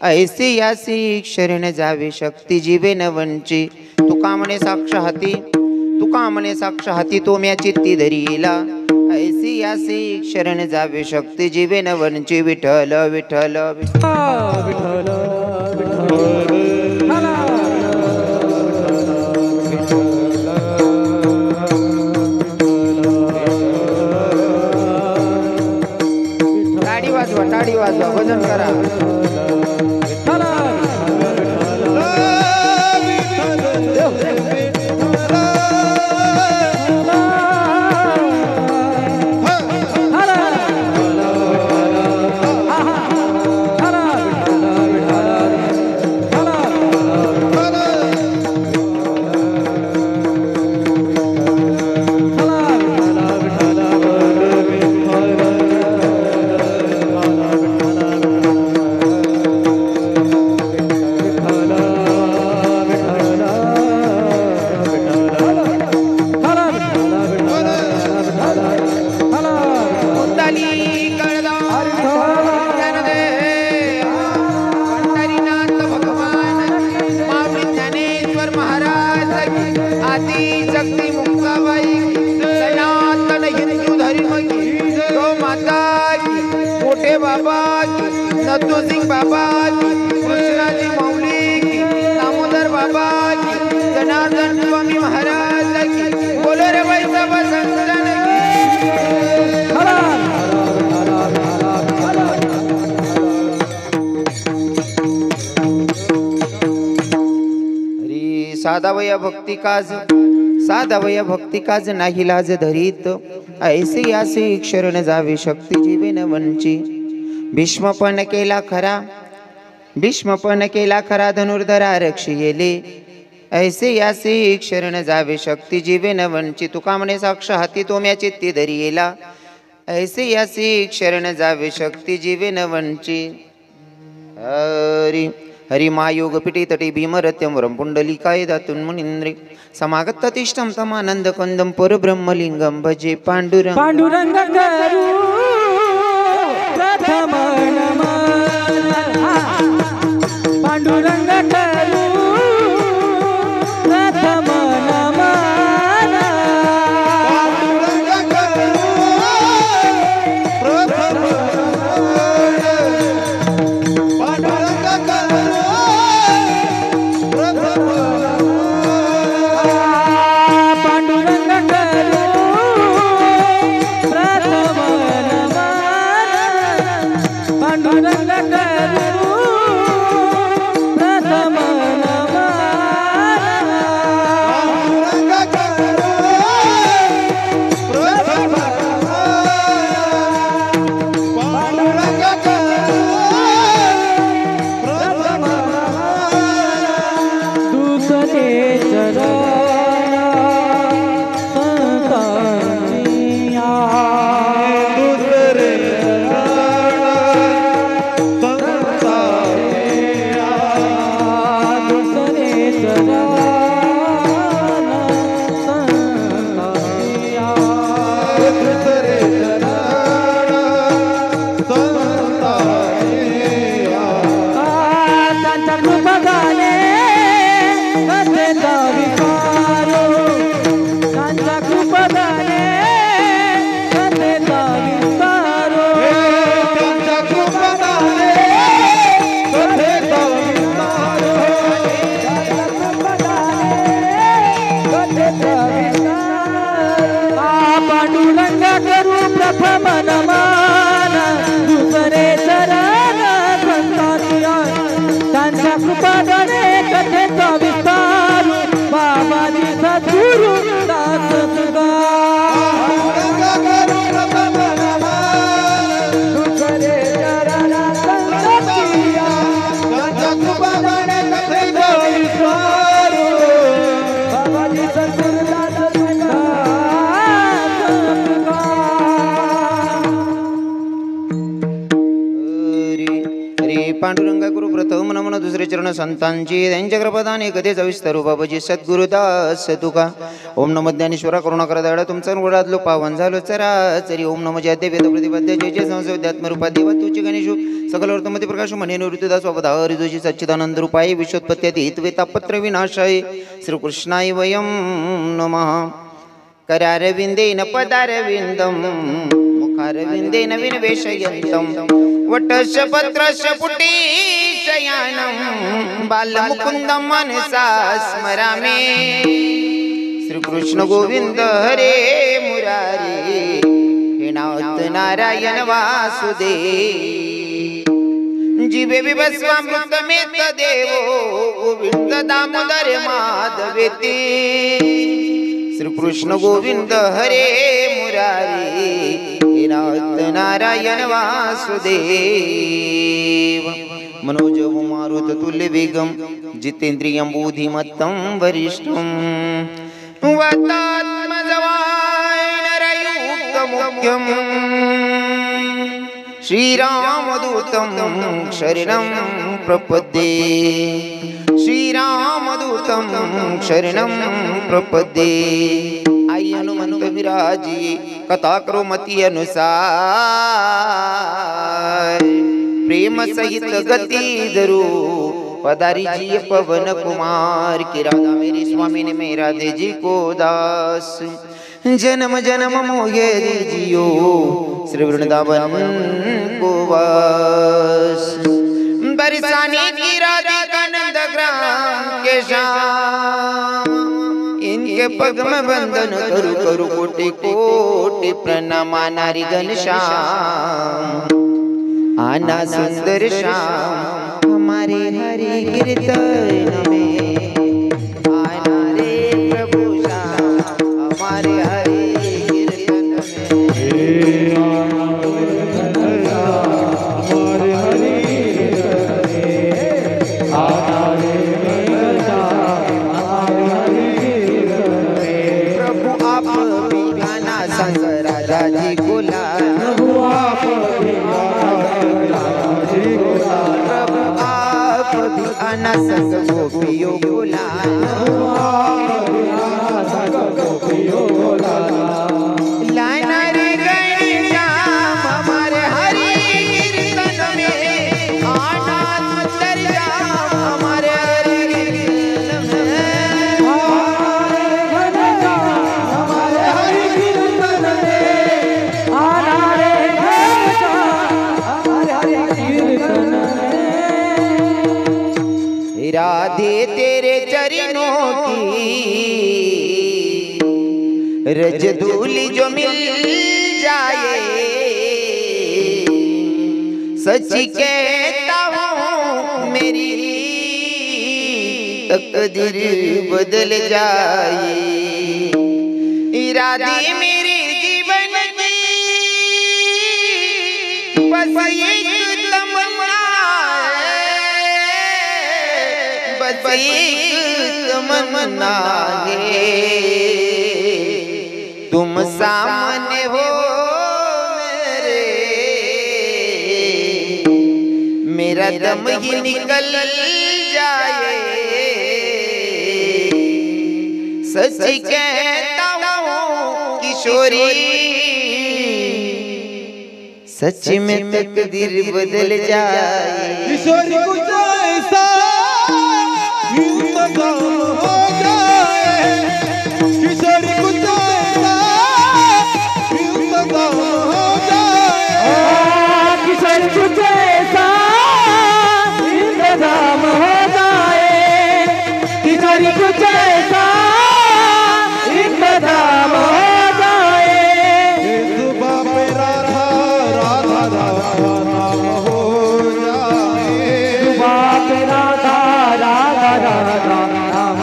ऐसी यासी शरण जावे शक्ती जीवे न वंची. तुका म्हणे साक्ष हाती, तुका म्हणे साक्ष हाती तो म्या चित्ती धरीला. ऐसी यासी शरण जावे शक्ती जीवे न वंची. विठ्ठल विठ्ठल विठ्ठल. टाळी वाजवा, भजन करा. सिंग बाबा की, कृष्णाजी माऊली की, दामोदर बाबा की, जनार्दन स्वामी महाराज की, बोलो रे वैष्णव संतन की. साधा वया भक्ती काज, साधा वया भक्ती काज नाही लाज धरीत. ऐसे यासे शरण जावे शक्ती जीवे न वंची. भीष्म पण केला खरा, भीष्म पण केला खरा धनुर्धरा रक्षिले. ऐसे यासे शरण जावे शक्ती जीवे न वंची. तुका म्हणे साक्ष हाती तो म्या चित्ती धरियेला. ऐसे यासे शरण जावे शक्ती जीवे न वंची. हरी हरि मायोग पिटी तटी भीमरत्यम वरम पुंडलिकाय दातुन मुनिंद्रे समागत तिष्ठम तमानंद कंदम परब्रह्मलिंगम भजे पांडुरंग. पांडुरंग करू प्रथम पांडुरंग करू प्रथम नमन. पांडुरंग करू प्रथम पांडुरंग करू प्रथम पांडुरंग करू प्रथम नमन. पांडुरंग करू प्रथम नमन. पांडुरंग करू प्रथम पांडुरंग करू प्रथम दुसरे चरण संतानिया. दुसरे संतानिया. दुसरे चरण संतानिया. दुसरे संतानिया. त्यांच्या कृपगाने कथेचा विकारो. त्यांच्या कृपगाने कथेचा विस्तारो. त्यांच्या कृपाने कथेचा विस्तार. पांडुरंग करू प्रथम नमन. दुसरे चरण संतानिया. त्यांच्या कृपाने कथेचा विस्तार. बाबाजी सद्गुरु दास सुधा. पांडुरंग करू प्रथम नमन. दुसरे चरण संतानिया. त्यांच्या कृपाने कथेचा विस्तार. बाबाजी सद्गुरु दास सुधा. हरी हरी पांडुरंग पांडुरंगा करू प्रथम नमन दुसरे चरण संतांची त्यांच्या कृपादाने कधीच विस्तारू बाबाजी सद्गुरुदास तुका ओम नमो ज्ञानेश्वरा करुणाकर दयाळा तुमचा गुणातलो पावन झालो चराचरी ओम नमो जयते वेद प्रतिपद्य जय जय संसद्यात्म रूपा देवा तुझे गणेशु सकल अर्थमती प्रकाश मने निवृत्तीदास स्वभाव तुझी सच्चिदानंद रूपाय विश्वोत्पत्ती हितवेतापत्र विनाशाय श्रीकृष्णाय वयं नमः करारविंदेन पदारविंदम मुखारविंदेन विनवेशयन्तं वटस्य पत्रस्य पुटी शयानं बालमुकुन्दं मनसा स्मरामि श्रीकृष्ण गोविंद हरे मुरारी हे नाथ नारायण वासुदेव जीवे विभस्वामृतमेत देवो गोविंद दामोदर माधवेति श्रीकृष्ण गोविंद हरे मुरारी हे नाथ नारायण वासुदेव मनोजव मारुत तुल्य वेगम जितेन्द्रियं बुद्धिमत्तं वरिष्ठं वातात्मजवाय नरयुक्तमुख्यं श्रीरामदूतं शरणं प्रपद्ये श्रीरामदूतं शरणं प्रपद्ये आई हनुमंत विराजी कथा करो मती अनुसार प्रेम सहित गति धरू पधारी जी पवन कुमार की राधा मेरी स्वामी ने मेरा दे जी को दास जन्म जन्म मोहे जियो श्री वृंदावन को वास बरसाने की राधिका नंद ग्राम के श्याम इनके पग में बंधन करू करू कोटि कोटि प्रणाम नारी घनश्याम आना सुंदर श्याम हमारे हरि कीर्तन में आना रे प्रभु श्याम हमारे हरि कीर्तन में प्रभु आप भी गाना संग राजा जी को लाए प्रभु आप भी आना संग गोपियों को लाए लाना रे घनश्याम हमारे हरि कीर्तन में आना सुंदर श्याम हमारे हरि कीर्तन में राधे तेरे चरणों की रज धूलि जो मिल जाए सच कहता हूँ मेरी तकदीर बदल जाए राधे मेरे जीवन की बस एक तमन्ना बस एक तमन्ना है तुम सामने हो मेरा दम ही निकल जाए सच कहता हूँ किशोरी सच में तकदीर बदल जाए किशोरी कुछ ऐसा इंतजाम हो जाए किशोरी कुछ ऐसा इंतजाम हो जाए किशोरी कुछ ऐसा इंतजाम हो जाए किशोरी कुछ ऐसा इंतजाम हो जाए सुबह पे राधा राधा राधा नाम हो जाए सुबह पे राधा राधा राधा नाम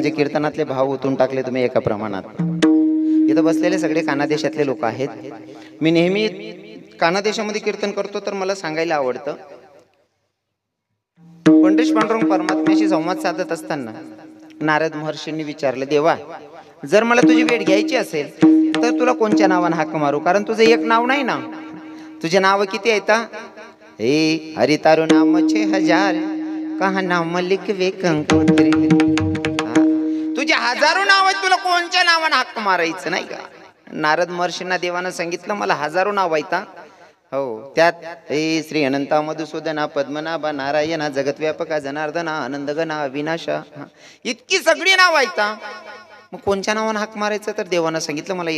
माझे कीर्तनातले भाव ओतून टाकले तुम्ही एका प्रमाणात. इथं बसलेले सगळे कानादेशातले लोक आहेत. मी नेहमी कानादेशामध्ये कीर्तन करतो तर मला सांगायला आवडतं, पंडित पांडुरंग परमात्म्याशी संवाद साधत असताना नारद महर्षींनी विचारलं, देवा जर मला तुझी भेट घ्यायची असेल तर तुला कोणत्या नावानं हाक मारू, कारण तुझं एक नाव नाही ना, तुझे नाव किती आहेत? हे हरि तारू नाम 6000 कहा नाम लिखवे कंकोत्री. तुझे हजारो नाव आहेत, तुला कोणत्या नावानं हाक मारायचं नाही का? नारद महर्षींना देवानं सांगितलं मला हजारो नाव आहेत. हो, त्यात हे श्री अनंता मधुसूदना पद्मनाभा नारायणा जगतव्यापका जनार्दना आनंदगना अविनाशा, इतकी सगळी नाव आहेत. मग कोणत्या नावानं हाक मारायचं? तर देवानं सांगितलं मला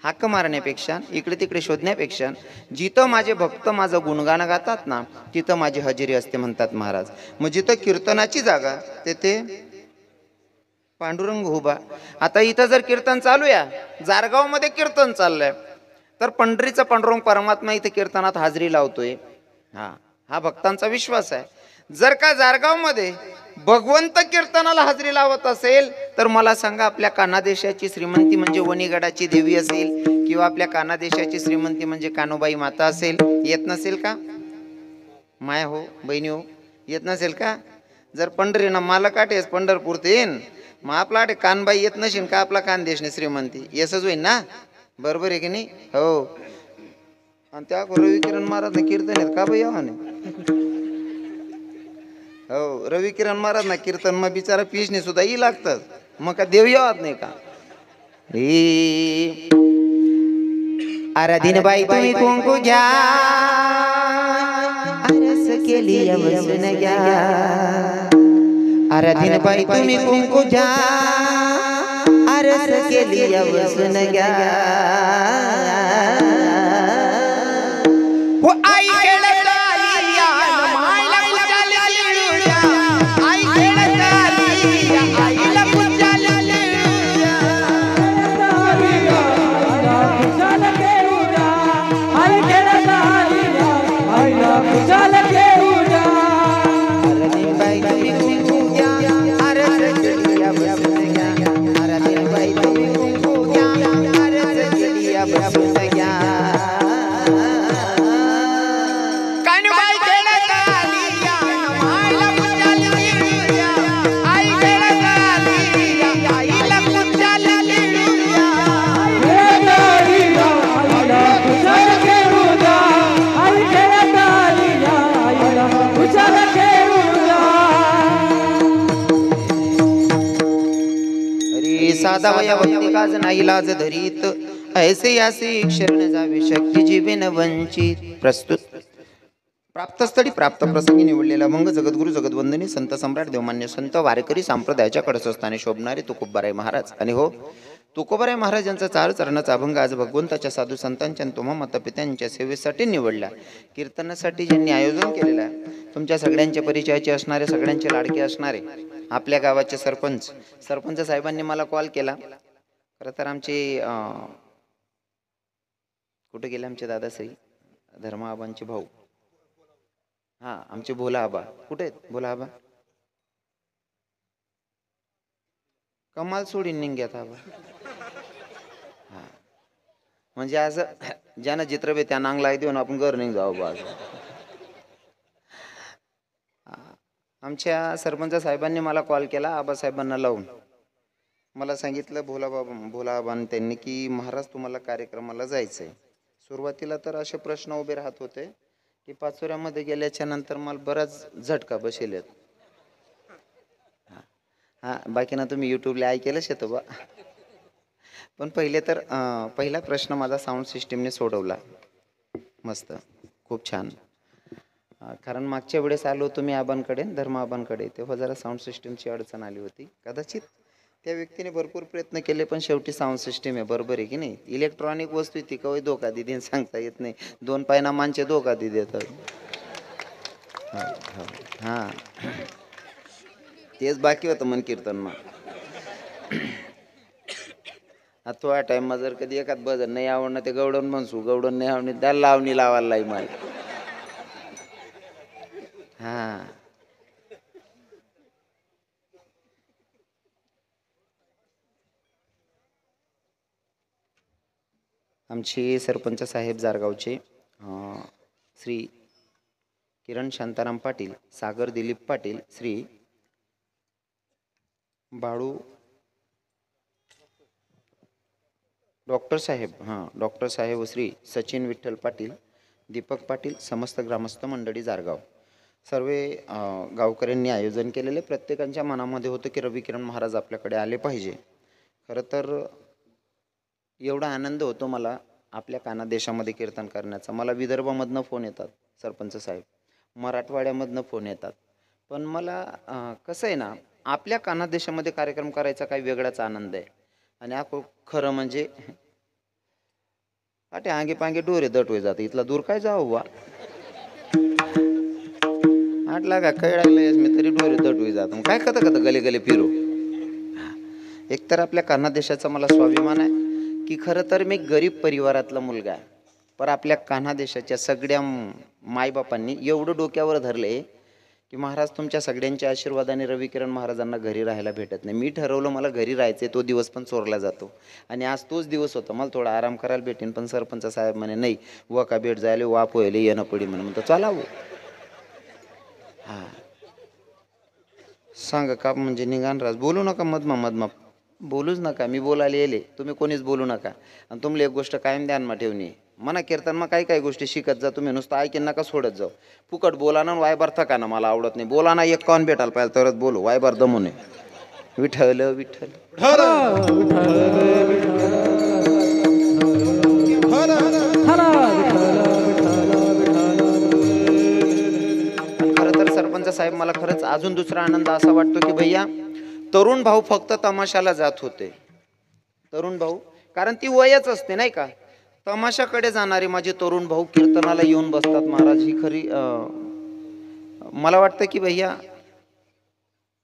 हाक मारण्यापेक्षा, इकडे तिकडे शोधण्यापेक्षा जिथं माझे भक्त माझं गुणगान गातात ना तिथं माझी हजेरी असते म्हणतात महाराज. मग जिथं कीर्तनाची जागा तेथे पांडुरंग उभा. आता इथं जर कीर्तन चालू आहे, जारगाव मध्ये कीर्तन चाललंय, तर पंढरीचा पांडुरंग परमात्मा इथे कीर्तनात हाजरी लावतोय. हा भक्तांचा विश्वास आहे. जर का जारगाव मध्ये भगवंत कीर्तनाला हाजरी लावत असेल तर मला सांगा, आपल्या कानादेशाची श्रीमंती म्हणजे वणीगडाची देवी असेल किंवा आपल्या कानादेशाची श्रीमंती म्हणजे कानोबाई माता असेल, येत नसेल का? माया हो बहिणी हो, येत नसेल का? जर पंढरीनं मला काटेस पंढरपूर ते येईन, मग आपला आठे कानबाई येत नसेल का? आपला कानदेशने श्रीमंती येसच होईल ना, बरोबर आहे की नाही? हो. आणि त्या रवी किरण महाराज कीर्तन आहेत का बाई? हो, रवी किरण महाराज ना कीर्तन मग बिचारा पिशने सुद्धा ही लागतात, मग का देव यावत नाही का? आराधीन बाई तुम्ही कुंकू घ्या, आरस केली वसन घ्या. आराधीन बाई तुम्ही कुंकू घ्या, आरस केली वसन घ्या. हो आई खेळत आली मायला कुचाल लिळूया, आई खेळत आली आईला कुचाल लिळूया. कुशाल घेऊया, आई खेळत आली आईला कुशाल घेऊया. आराधीन बाई तुम्ही कुंकू घ्या, आरस केली वसन घ्या. आराधीन बाई तुम्ही कुंकू घ्या, आरस केली वसन घ्या. साधा वया भक्ती काज नाही लाज धरीत, ऐसे यासे शरण जावे शक्ती जीवेन वंचित. प्रस्तुत प्राप्तस्थळी प्राप्त प्रसंगी निवडलेला मंग जगद्गुरु जगद्वंदनी संत सम्राट देवमान्य संत वारकरी संप्रदायाच्या कडस्थानी शोभणारे तुकोबाराय महाराज. आणि हो, तुकोबाराय महाराज यांचा चार चरणाचा अभंग आज भगवंताच्या साधू संतांच्या तुम्हा मातापित्यांच्या सेवेसाठी निवडला, कीर्तनासाठी ज्यांनी आयोजन केलेलं आहे. तुमच्या सगळ्यांच्या परिचयाचे असणारे, सगळ्यांचे लाडके असणारे आपल्या गावाचे सरपंच साहेबांनी मला कॉल केला. खरं तर आमचे कुठे गेले आमचे दादाश्री धर्मा आबांचे भाऊ, आमचे भोला आबा कुठे आहेत? भोला आबा कमाल सोडून निघ्यात आबा. म्हणजे असं ज्यानं चित्रबे त्या नांगला देऊन आपण घर नाही जाऊ बा. आमच्या सरपंच साहेबांनी मला कॉल केला, आबासाहेबांना लावून मला सांगितलं भोला आबांनी त्यांनी की महाराज तुम्हाला कार्यक्रमाला जायचंय. सुरुवातीला तर असे प्रश्न उभे राहत होते की पाचोऱ्यामध्ये गेल्याच्या नंतर मला बराच झटका बसेल. बाकी ना तुम्ही यूट्यूबला ऐकेलच येतो बा. पण पहिले तर पहिला प्रश्न माझा साऊंड सिस्टीमने सोडवला मस्त, खूप छान. कारण मागच्या वेळेस आलो तुम्ही आबांकडे, धर्म आबांकडे, तेव्हा जरा साऊंड सिस्टीमची अडचण आली होती. कदाचित त्या व्यक्तीने भरपूर प्रयत्न केले, पण शेवटी साऊंड सिस्टीम आहे, बरोबर आहे की नाही? इलेक्ट्रॉनिक वस्तू ती कवय धोका दिदी सांगता येत नाही. दोन पायना मानचे धोका दि देतात. तेच बाकी होतं मन कीर्तन मग. थोड्या टाइम जर कधी एखाद भजन नाही आवडणं ते गवडण म्हणसू, गवडण नाही आवडणे त्याला लावणी लावायला लाई मला. आमचे सरपंच साहेब जारगावचे श्री किरण शांताराम पाटील, सागर दिलीप पाटील, श्री बाळू डॉक्टर साहेब व श्री सचिन विठ्ठल पाटील, दीपक पाटील, समस्त ग्रामस्थ मंडळी जारगाव सर्व गावकऱ्यांनी आयोजन केलेले. प्रत्येकाच्या मनामध्ये होतं की रवी किरण महाराज आपल्याकडे आले पाहिजे. खरं तर एवढा आनंद होतो मला आपल्या कानादेशामध्ये कीर्तन करण्याचा. मला विदर्भामधनं फोन येतात सरपंच साहेब, मराठवाड्यामधनं फोन येतात, पण मला कसं आहे ना, आपल्या कानादेशामध्ये कार्यक्रम करायचा काही वेगळाच आनंद आहे. आणि खरं म्हणजे आटे आंगे पांगे डोरे दटवे जाते, इथला दूर काय जाऊ वा आटला का काही लागले मी तरी डोरे दटवे जात काय कथा गले गले फिरू. एकतर आपल्या कानादेशाचा मला स्वाभिमान आहे की खरं तर मी गरीब परिवारातला मुलगा आहे, पण आपल्या कानादेशाच्या सगळ्या मायबापांनी एवढं डोक्यावर धरले की महाराज तुमच्या सगळ्यांच्या आशीर्वादाने रवी किरण महाराजांना घरी राहायला भेटत नाही. मी ठरवलं मला घरी राहायचं, तो दिवस पण चोरला जातो आणि आज तोच दिवस होता. मला थोडा आराम करायला भेटेन, पण सरपंच साहेब म्हणे नाही व का भेट जायला वाप व्हायला येणं पडी म्हणतो चालावं. हां सांग का म्हणजे निघान राज बोलू नका मधमा बोलूच नका. मी बोलायला येले, तुम्ही कोणीच बोलू नका. आणि तुम्हाला एक गोष्ट कायम ध्यानमा ठेवणी, मना कीर्तन मग काही गोष्टी शिकत जा. तुम्ही नुसतं ऐकेन नका सोडत जाऊ. फुकट बोला ना वायबार थका ना, मला आवडत नाही. बोला ना एक कान भेटायला पाहिजे तरच बोलू, वायबार दमू नये. विठ्ठल विठ्ठल खरं तर सरपंच साहेब मला खरंच अजून दुसरा आनंद असा वाटतो की भैया तरुण भाऊ फक्त तमाशाला जात होते. तरुण भाऊ कारण ती वयच असते नाही का. तमाशाकडे जाणारे माझे तरुण भाऊ कीर्तनाला येऊन बसतात. महाराज ही खरी मला वाटतं की भैया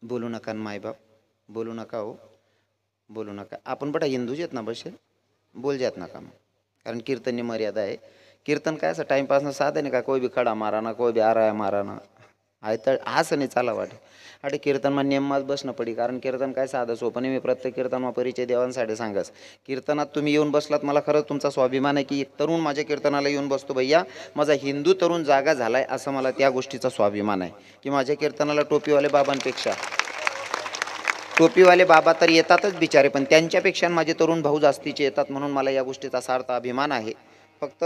बोलू नका मायबाप, बोलू नका हो, बोलू नका. आपण बटा हिंदूच आहेत ना, बसे बोल जात नका मग, कारण कीर्तननी मर्यादा आहे. कीर्तन काय असं टाइमपासनं साधं नाही का, कोई भी खडा मारा ना, कोई भी आराया मारा ना, आहे तर असं नाही चाला वाटे. अरे कीर्तनमा नेममाच बसणं पडी, कारण कीर्तन काय साधं सोपं नाही. मी प्रत्येक कीर्तनमा परिचय देवांसाठी सांगस. कीर्तनात तुम्ही येऊन बसलात, मला खरंच तुमचा स्वाभिमान आहे की एक तरुण माझ्या कीर्तनाला येऊन बसतो. भैया माझा हिंदू तरुण जागा झालाय असं मला त्या गोष्टीचा स्वाभिमान आहे की माझ्या कीर्तनाला टोपीवाले बाबांपेक्षा, टोपीवाले बाबा तर येतातच बिचारे, पण त्यांच्यापेक्षा माझे तरुण भाऊ जास्तीचे येतात. म्हणून मला या गोष्टीचा सार्थ अभिमान आहे. फक्त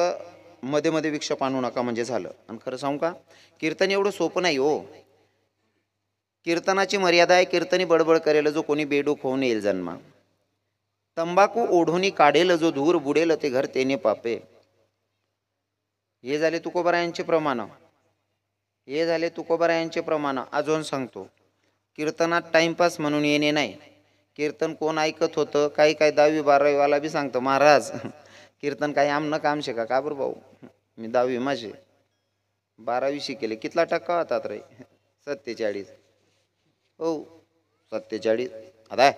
मध्ये मध्ये विक्षेप आणू नका म्हणजे झालं. आणि खरं सांगू का, कीर्तन एवढं सोपं नाही हो. कीर्तनाची मर्यादा आहे. कीर्तनी बडबड करेल जो कोणी बेडूक होऊन येईल जन्मा. तंबाखू ओढोनी काढेल जो धूर बुडेल ते घर तेने पापे. हे झाले तुकोबारायांचे प्रमाण, हे झाले तुकोबारायांचे प्रमाण. अजून सांगतो, कीर्तनात टाइमपास म्हणून येणे नाही. कीर्तन कोण ऐकत होतं, काही 10वी-12वी वाला बी सांगतो महाराज कीर्तन काही आमनं काम शिका. का बरं भाऊ, मी 10वी माझे 12वी शिकेले. कितला टक्का होतात रे? 47. हो 47. आता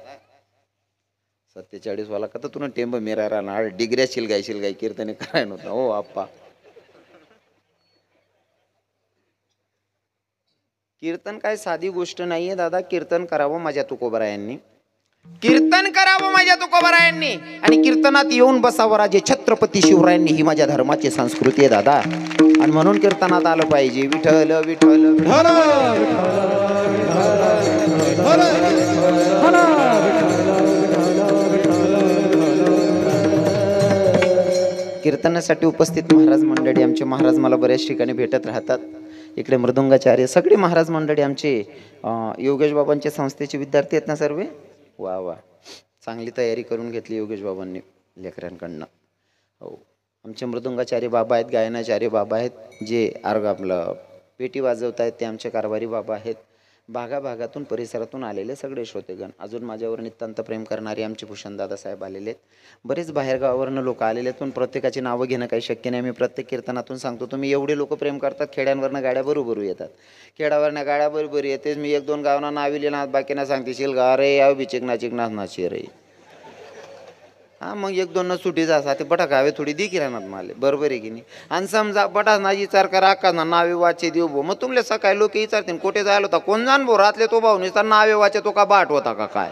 47 वाला का तर तुला टेंब मेरा राहणार डिग्र्या शिलगाई कीर्तने कराय नव्हता. हो आप्पा, कीर्तन काय साधी गोष्ट नाहीये दादा. कीर्तन करावं माझ्या तुकोबारायांनी, कीर्तन करावं माझ्या तुकोबारायांनी आणि कीर्तनात येऊन बसावं राजे छत्रपती शिवरायांनी. ही माझ्या धर्माची संस्कृती आहे दादा. आणि म्हणून कीर्तनात आलं पाहिजे. विठ्ठल विठ्ठल कीर्तनासाठी उपस्थित महाराज मंडळी आमचे, महाराज मला बऱ्याच ठिकाणी भेटत राहतात. इकडे मृदुंगाचार्य सगळे महाराज मंडळी आमचे योगेश बाबांच्या संस्थेचे विद्यार्थी आहेत ना सर्व. वा वा, चांगली तयारी करून घेतली योगेश बाबांनी लेकरांकडनं. हो, आमचे मृदुंगाचार्य बाबा आहेत, गायनाचार्य बाबा आहेत, जे आपलं पेटी वाजवत आहेत ते आमचे कारभारी बाबा आहेत. भागाभागातून परिसरातून आलेले सगळे श्रोतेगण, अजून माझ्यावर नितांत प्रेम करणारे आमचे भूषण दादासाहेब आलेले आहेत. बरेच बाहेरगावावरनं लोक आलेले आहेत, पण प्रत्येकाची नावं घेणं काही शक्य नाही. मी प्रत्येक कीर्तनातून सांगतो, तुम्ही एवढे लोक प्रेम करतात, खेड्यांवरनं गाड्या बरोबर येतात, खेड्यावरनं गाड्या बरोबर येतेच. मी 1-2 गावांना नाविले ना, बाकीना सांगते शिलगा रे याव बिचिकना चिकना नाची रे. हां मग 1-2 न सुटी जा ते बटा गावे थोडी दी किराणात माले, बरोबर आहे की नाही. आणि समजा बटा ना विचार करा का ना नावे वाचे देऊ भो, मग तुमले सकाळी लोक विचारतील कुठे जायला होता, कोण जाण भो रातले तो भाऊ निसता नावे वाचे तो का बाट होता का काय.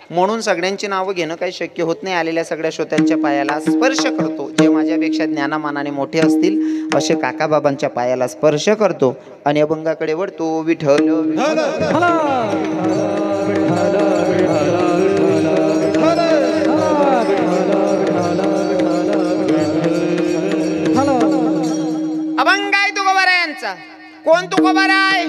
म्हणून सगळ्यांची नावं घेणं काही शक्य होत नाही. आलेल्या सगळ्या श्रोत्यांच्या पायाला स्पर्श करतो. जे माझ्यापेक्षा ज्ञानामानाने मोठे असतील असे काकाबाबांच्या पायाला स्पर्श करतो आणि अभंगाकडे वळतो. विठ्ठल अभंग आहे तुकोबारायांचा. कोण तुकोबार आहे?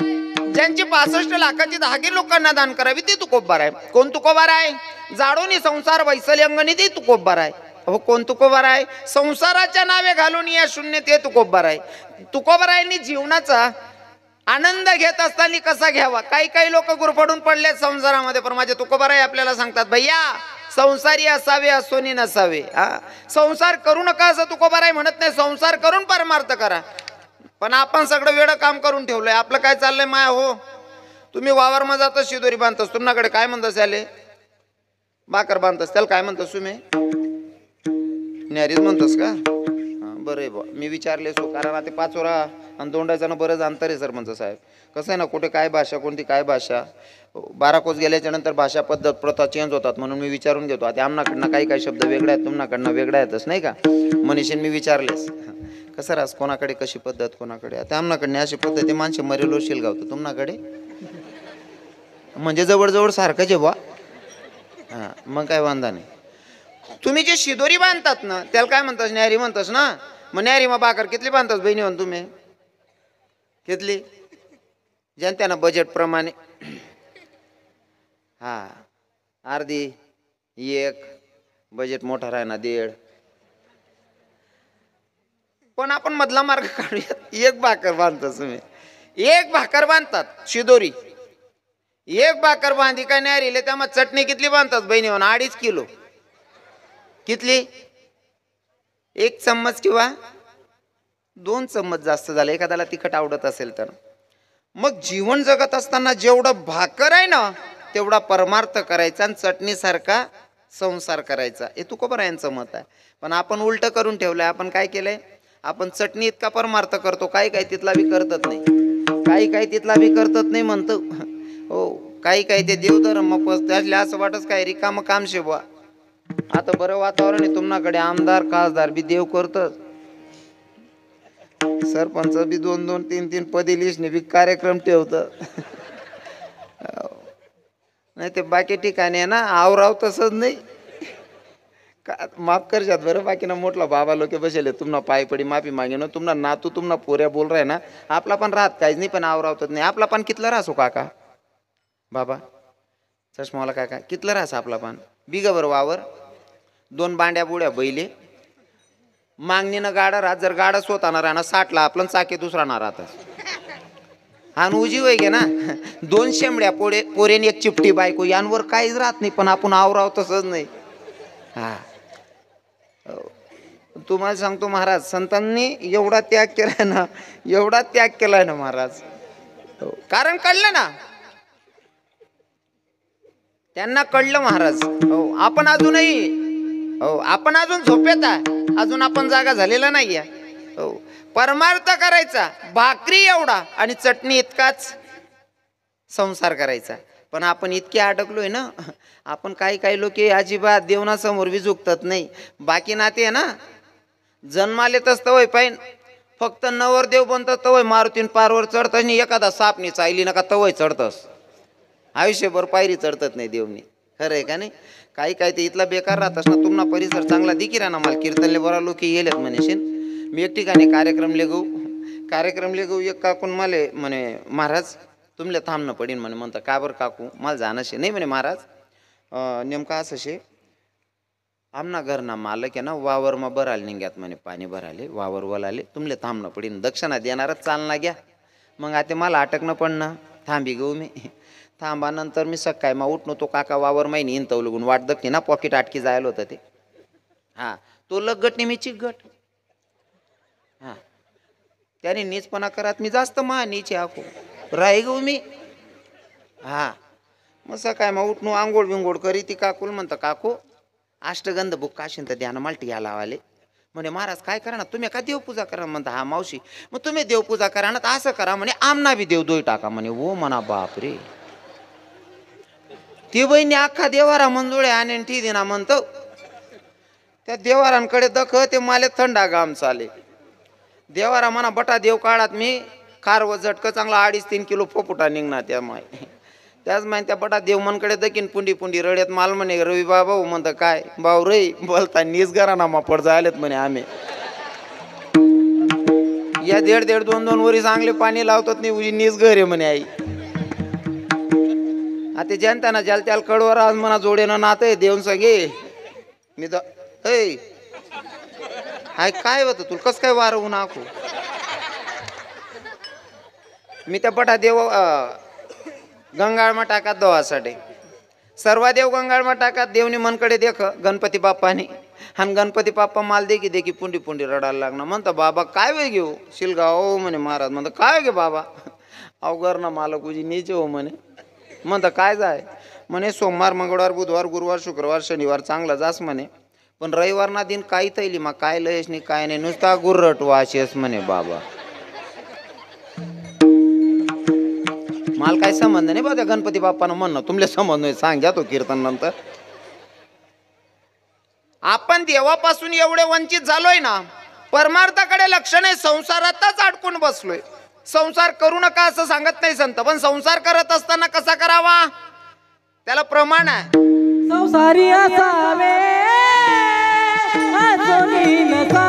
ज्यांची 65 लाखाची धागे लोकांना दान करावी ते तुकोबार आहे. कोण तुकोबार आहे? जाडोनी संसार वैसले अंगणी ते तुकोबार आहे. हो, कोण तुकोबार आहे? संसाराच्या नावे घालून या शून्य ते तुकोबार आहे. तुकोबारायांनी जीवनाचा आनंद घेत असताना कसा घ्यावा. काही लोक गुरफडून पडले संसारामध्ये, पण माझे तुकोबाराय आपल्याला सांगतात, भैया संसारी असावे असोनी नसावे. संसार करू नका असं तुकोबाराय म्हणत नाही, संसार करून परमार्थ करा. पण आपण सगळं वेळ काम करून ठेवलंय. आपलं काय चाललंय माया? हो, तुम्ही वावरमा जाता शिदोरी बांधतस, तुमच्याकडे काय म्हणतस? याले बाकर बांधतस, त्याला काय म्हणतस तुम्ही? न्यारीच म्हणतस का? बरं आहे बा, मी विचारले सो, कारण आता पाचोरा आणि दोंडाचं बरंच अंतर आहे सरपंच साहेब. कसं आहे ना, कुठे काय भाषा, कोणती काय भाषा, 12 कोस गेल्याच्या नंतर भाषा पद्धत प्रथा चेंज होतात. म्हणून मी विचारून घेतो. आता आमनाकडनं काही शब्द वेगळे आहेत, तुमनाकडनं वेगळ्या आहेतच नाही का? मनीषीन मी विचारलेस कसं रास, कोणाकडे कशी पद्धत, कोणाकडे. आता आमनाकडे अशी पद्धती माणसे मरेलो शिलगावतो, तुमनाकडे म्हणजे जवळजवळ सारखंच आहे बा. हां, मग काय वांधा नाही. तुम्ही जे शिदोरी बांधतात ना त्याला काय म्हणतास? न्यारी म्हणतास ना. मग न्यारी मग बाकर कितली बांधतास बहिणी म्हण तुम्ही? कितली? जनत्यानं बजेट प्रमाणे. हा, अर्धी, एक, बजेट मोठा राहणार 1.5. पण आपण मधला मार्ग काढूयात. एक भाकर बांधतात तुम्ही, एक भाकर बांधतात शिदोरी, एक भाकर बांधी काय न्यारीले. त्यामध्ये चटणी कितली बांधतात बहिणी म्हण? 2.5 किलो. कितली? 1 चम्मच किंवा 2 चम्मच जास्त झालं, एखाद्याला तिखट आवडत असेल तर. मग जीवन जगत असताना जेवढं भाकर आहे ना तेवढा परमार्थ करायचा आणि चटणीसारखा संसार करायचा, हे तुकोबारायांचं मत आहे. पण आपण उलट करून ठेवलंय. आपण काय केलंय? आपण चटणी इतका परमार्थ करतो, काही तिथला बी करतच नाही, काही तिथला बी करतच नाही म्हणतो. हो, काही ते देवधर्म त्यातले असं वाटत काय रिकामं काम शेबवा. आता बरं वातावरण आहे तुमच्याकडे, आमदार खासदार बी देव करतात, सरपंच बी 2-2, 3-3 पदी लिस्टने बी कार्यक्रम ठेवतं. नाही ते बाकी ठिकाणी आहे ना, आवराव तसंच नाही. माफ करशात बरं, बाकी ना मोठला बाबा लोक बसेले तुम्हाला पाय पडी माफी मागे ना. तुम्हाला नातू तुम्हाला पोऱ्या बोल राय ना, आपला पण राहत काहीच नाही, पण आवरावतच नाही. आपला पण कितला राहसो काका बाबा चष्मावाला काका, कितला राहस आपला पण? बिगा बरं वावर, 2 बांड्या बुड्या बैले, मागणीनं गाडा राहत. जर गाडा स्वतःना राहणार 60ला आपलं चाके दुसरा ना राहतात. हा उजी वय गे ना, 2 शेंबड्या पोरेन 1 चिपटी बायको, यांवर काहीच राहत नाही, पण आपण आवराव तसंच नाही. हा, तुम्हाला सांगतो महाराज, संतांनी एवढा त्याग केलाय ना, एवढा त्याग केलाय ना महाराज. कारण कळलं ना त्यांना, कळलं महाराज. हो, आपण अजूनही, हो आपण अजून झोपेत आहे, अजून आपण जागा झालेला नाहीये. हो, परमार्थ करायचा, भाकरी एवढा आणि चटणी इतकाच संसार करायचा. पण आपण इतके अडकलोय ना, आपण काही लोक अजिबात देवनासमोर बी झुकतात नाही. बाकी नाते आहे ना, जन्माले तस तवय पाहिन, फक्त नवरदेव बनतात तवय मारुतीन पारवर चढतस नाही, एखादा सापनी चायली नका तवय चढतस, आयुष्यभर पायरी चढतच नाही देवनी. खरं आहे का नाही? काही ते इथला बेकार राहतस ना. तुम्हाला परिसर चांगला दिकी राहा ना. मला कीर्तनले बरा लोक येलेत म्हणेशीन. मी एक ठिकाणी कार्यक्रम लेगू एक काकून मला म्हणे, महाराज तुमले थांबणं पडीन म्हणे. म्हणता का बरं काकू, मला जाणं शे नाही म्हणे. महाराज नेमका असं शे, आमना घरना मालक आहे ना, वावरमा भराले निघ्यात म्हणे, पाणी भराले वावर वलाले, तुमले थांबणं पडीन, दक्षिणा देणारच चालना घ्या. मग आता मला अटकणं पडणं, थांबी गो मी. थांबानंतर मी सकाळी मग उठणं, तो काका वावर माहिनी इंतव लगून वाट दखनी ना, पॉकेट आटकी जायला होतं ते. हां, तो लगट नाही मी चिकगट. हां, त्याने नीचपणा करत मी जास्त नीचे आखो राही गो मी. हां, मग सकाळी मग उठणं, आंघोळ बिंगोळ करी. ती काकूल म्हणतं, काकू अष्टगंध बुक काशीन तर ध्यान मालटी घ्यायला आले म्हणे. महाराज काय करा ना, तुम्ही का देवपूजा करा म्हणता. हा मावशी, मग तुम्ही देवपूजा करा ना, तर असं करा म्हणे, आमना बी देव दोय टाका म्हणे. ओ म्हणा बाप रे. ती बहिणी अख्खा देवारा मंजुळे आणि ठी दिना म्हणतो त्या देवारांकडे दख ते माले थंडा गाम चाले देवारा म्हणा बटा देव काळात मी खार व झटकं चांगला 2.5-3 किलो फोपुटा निघणार त्या माय त्याच माहिती त्या बटा देव मनकडे दकीन पुंडी पुंडी रड्यात माल म्हणे रवी बाबा म्हणतं काय भाऊ रे बोलता नीस घराना पड जायलेत म्हणे आम्ही या 1.5-2 वरी चांगले पाणी लावतात नाही उजी नीस घर आहे म्हणे आई आता जनताना ज्याला त्याला कडवर आज म्हणा जोडेनं नातं देऊन सांगे मी हाय काय होतं तुला कसं काय वारवून आखू मी त्या बटा देव गंगाळमा टाकात दोहासाठी सर्व देव गंगाळमा टाकात देवनी मनकडे देख गणपती बाप्पाने आणि गणपती बाप्पा माल दे की पुंडी पुंडी रडायला लागणार म्हणतं बाबा काय वे घेऊ शिलगाव म्हणे महाराज म्हणतं काय घे बाबा अवघर ना मालक उजी नीचे हो म्हणे म्हणतं काय जाय म्हणे सोमवार मंगळवार बुधवार गुरुवार शुक्रवार शनिवार चांगला जास म्हणे पण रविवार ना दिन काही तैली मग काय लयस नाही काय नाही नुसता गुर्रट वाशेस म्हणे बाबा मला काय संबंध नाही बा त्या गणपती बाप्पानं म्हणणं तुमले संबंध नाही सांग घ्या तो कीर्तन नंतर आपण देवापासून एवढे वंचित झालोय ना परमार्थाकडे लक्ष नाही संसारातच अडकून बसलोय संसार करू नका असं सांगत नाही संत पण संसार करत असताना कसा करावा त्याला प्रमाण आहे संसारी असावे सोनी नसावे